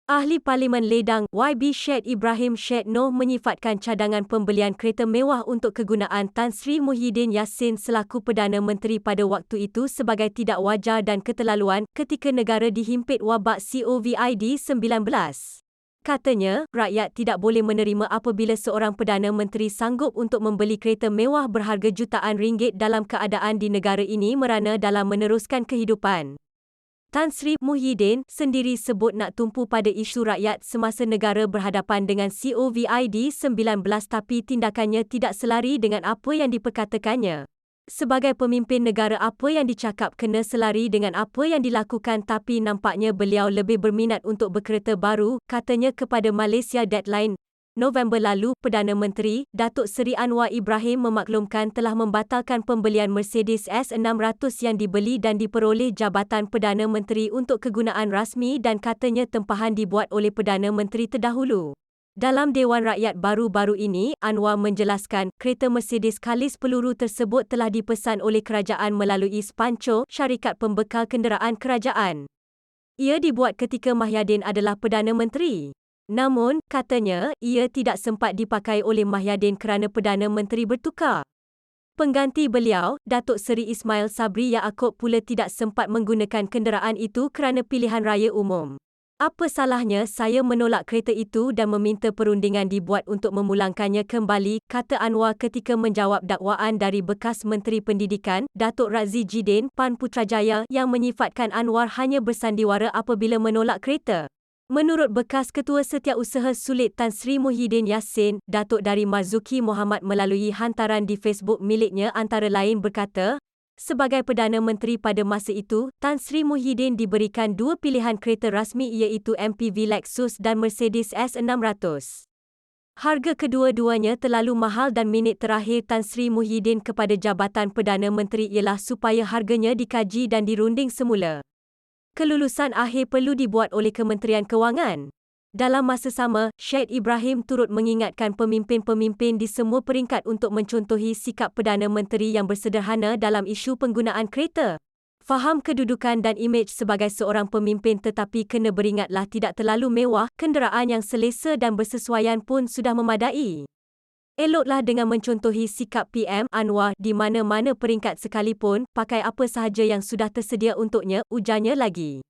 Ahli Parlimen Ledang YB Syed Ibrahim Syed Noh menyifatkan cadangan pembelian kereta mewah untuk kegunaan Tan Sri Muhyiddin Yassin selaku Perdana Menteri pada waktu itu sebagai tidak wajar dan keterlaluan ketika negara dihimpit wabak COVID-19. Katanya, rakyat tidak boleh menerima apabila seorang Perdana Menteri sanggup untuk membeli kereta mewah berharga jutaan ringgit dalam keadaan di negara ini merana dalam meneruskan kehidupan. Tan Sri Muhyiddin sendiri sebut nak tumpu pada isu rakyat semasa negara berhadapan dengan COVID-19 tapi tindakannya tidak selari dengan apa yang diperkatakannya. Sebagai pemimpin negara apa yang dicakap kena selari dengan apa yang dilakukan tapi nampaknya beliau lebih berminat untuk berkereta baru, katanya kepada Malaysia Deadline. November lalu, Perdana Menteri, Datuk Seri Anwar Ibrahim memaklumkan telah membatalkan pembelian Mercedes S600 yang dibeli dan diperoleh Jabatan Perdana Menteri untuk kegunaan rasmi dan katanya tempahan dibuat oleh Perdana Menteri terdahulu. Dalam Dewan Rakyat baru-baru ini, Anwar menjelaskan kereta Mercedes kalis peluru tersebut telah dipesan oleh kerajaan melalui Spancho, syarikat pembekal kenderaan kerajaan. Ia dibuat ketika Mahyadin adalah Perdana Menteri. Namun, katanya, ia tidak sempat dipakai oleh Mahyadin kerana Perdana Menteri bertukar. Pengganti beliau, Datuk Seri Ismail Sabri Yaakob pula tidak sempat menggunakan kenderaan itu kerana pilihan raya umum. Apa salahnya saya menolak kereta itu dan meminta perundingan dibuat untuk memulangkannya kembali, kata Anwar ketika menjawab dakwaan dari bekas Menteri Pendidikan, Datuk Razzie Jidin PAN Putrajaya yang menyifatkan Anwar hanya bersandiwara apabila menolak kereta. Menurut bekas Ketua Setiausaha Sulit Tan Sri Muhyiddin Yassin, Datuk Dari Marzuki Mohamad melalui hantaran di Facebook miliknya antara lain berkata, sebagai Perdana Menteri pada masa itu, Tan Sri Muhyiddin diberikan dua pilihan kereta rasmi iaitu MPV Lexus dan Mercedes S600. Harga kedua-duanya terlalu mahal dan minit terakhir Tan Sri Muhyiddin kepada Jabatan Perdana Menteri ialah supaya harganya dikaji dan dirunding semula. Kelulusan akhir perlu dibuat oleh Kementerian Kewangan. Dalam masa sama, Syed Ibrahim turut mengingatkan pemimpin-pemimpin di semua peringkat untuk mencontohi sikap Perdana Menteri yang bersederhana dalam isu penggunaan kereta. Faham kedudukan dan imej sebagai seorang pemimpin tetapi kena beringatlah tidak terlalu mewah, kenderaan yang selesa dan bersesuaian pun sudah memadai. Eloklah dengan mencontohi sikap PM Anwar di mana-mana peringkat sekalipun, pakai apa sahaja yang sudah tersedia untuknya, ujarnya lagi.